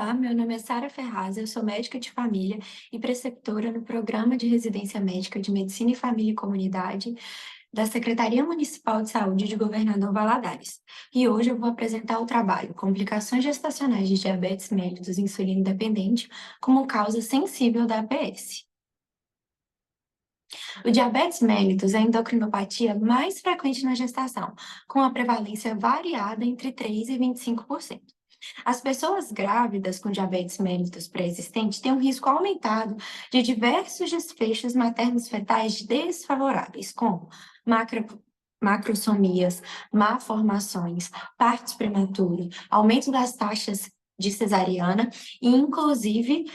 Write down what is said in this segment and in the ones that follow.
Olá, meu nome é Sara Ferraz, eu sou médica de família e preceptora no Programa de Residência Médica de Medicina e Família e Comunidade da Secretaria Municipal de Saúde de Governador Valadares. E hoje eu vou apresentar o trabalho Complicações gestacionais de diabetes mellitus insulino dependente como causa sensível da APS. O diabetes mellitus é a endocrinopatia mais frequente na gestação, com a prevalência variada entre 3 e 25%. As pessoas grávidas com diabetes mellitus pré-existente têm um risco aumentado de diversos desfechos maternos fetais desfavoráveis, como macrosomias, malformações, partos prematuros, aumento das taxas de cesariana e, inclusive,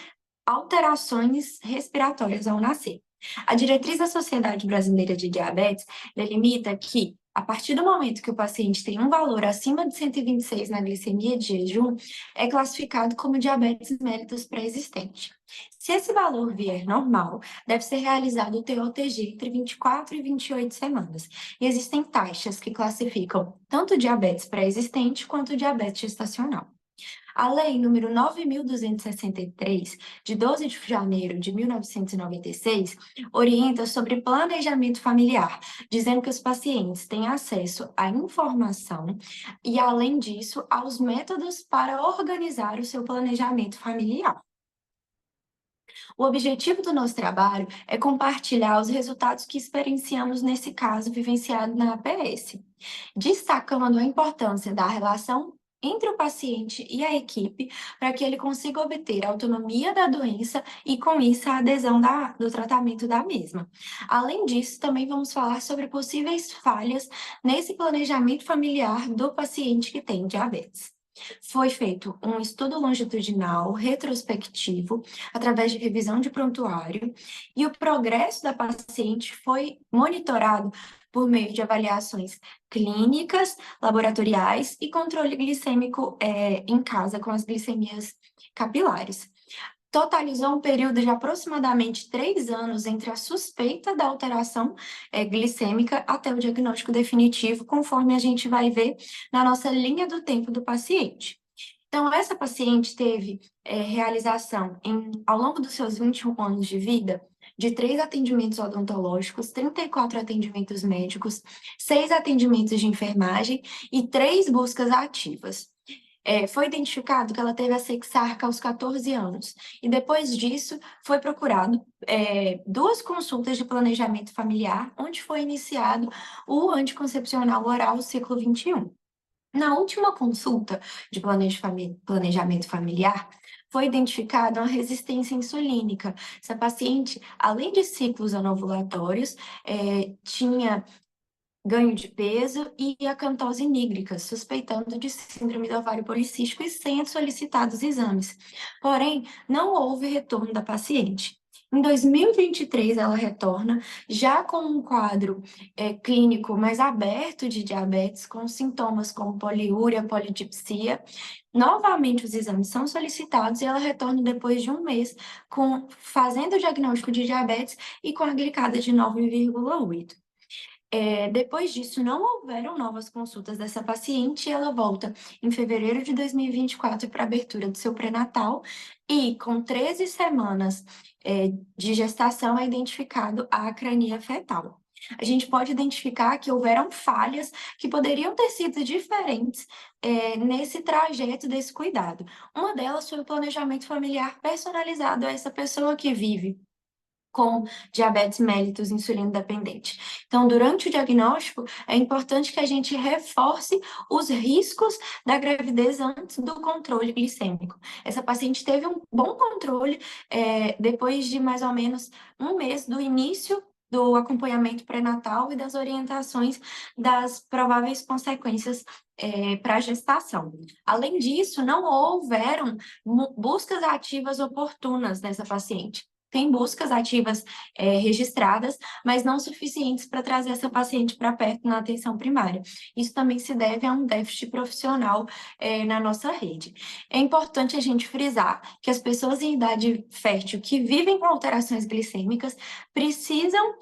alterações respiratórias ao nascer. A diretriz da Sociedade Brasileira de Diabetes delimita que, a partir do momento que o paciente tem um valor acima de 126 na glicemia de jejum, é classificado como diabetes mellitus pré-existente. Se esse valor vier normal, deve ser realizado o TOTG entre 24 e 28 semanas. E existem taxas que classificam tanto diabetes pré-existente quanto diabetes gestacional. A Lei nº 9.263, de 12 de janeiro de 1996, orienta sobre planejamento familiar, dizendo que os pacientes têm acesso à informação e, além disso, aos métodos para organizar o seu planejamento familiar. O objetivo do nosso trabalho é compartilhar os resultados que experienciamos nesse caso vivenciado na APS, destacando a importância da relação entre o paciente e a equipe para que ele consiga obter a autonomia da doença e, com isso, a adesão do tratamento da mesma. Além disso, também vamos falar sobre possíveis falhas nesse planejamento familiar do paciente que tem diabetes. Foi feito um estudo longitudinal retrospectivo, através de revisão de prontuário, e o progresso da paciente foi monitorado por meio de avaliações clínicas, laboratoriais e controle glicêmico em casa com as glicemias capilares. Totalizou um período de aproximadamente 3 anos entre a suspeita da alteração glicêmica até o diagnóstico definitivo, conforme a gente vai ver na nossa linha do tempo do paciente. Então, essa paciente teve realização, ao longo dos seus 21 anos de vida, de 3 atendimentos odontológicos, 34 atendimentos médicos, 6 atendimentos de enfermagem e 3 buscas ativas. Foi identificado que ela teve a sexarca aos 14 anos, e depois disso foi procurado 2 consultas de planejamento familiar, onde foi iniciado o anticoncepcional oral ciclo 21. Na última consulta de planejamento familiar, foi identificada uma resistência insulínica. Essa paciente, além de ciclos anovulatórios, tinha ganho de peso e acantose nígrica, suspeitando de síndrome do ovário policístico e sem solicitados exames. Porém, não houve retorno da paciente. Em 2023, ela retorna já com um quadro clínico mais aberto de diabetes, com sintomas como poliúria, polidipsia. Novamente, os exames são solicitados e ela retorna depois de um mês, fazendo o diagnóstico de diabetes e com a glicada de 9,8. Depois disso, não houveram novas consultas dessa paciente e ela volta em fevereiro de 2024 para a abertura do seu pré-natal e, com 13 semanas de gestação, é identificado a acrania fetal. A gente pode identificar que houveram falhas que poderiam ter sido diferentes nesse trajeto desse cuidado. Uma delas foi o planejamento familiar personalizado a essa pessoa que vive com diabetes mellitus insulino dependente. Então, durante o diagnóstico, é importante que a gente reforce os riscos da gravidez antes do controle glicêmico. Essa paciente teve um bom controle depois de mais ou menos um mês do início do acompanhamento pré-natal e das orientações das prováveis consequências para a gestação. Além disso, não houveram buscas ativas oportunas nessa paciente. tem buscas ativas registradas, mas não suficientes para trazer essa paciente para perto na atenção primária. Isso também se deve a um déficit profissional na nossa rede. É importante a gente frisar que as pessoas em idade fértil que vivem com alterações glicêmicas precisam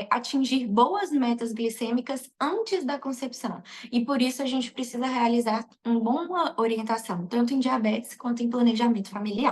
atingir boas metas glicêmicas antes da concepção. E por isso a gente precisa realizar uma boa orientação, tanto em diabetes quanto em planejamento familiar.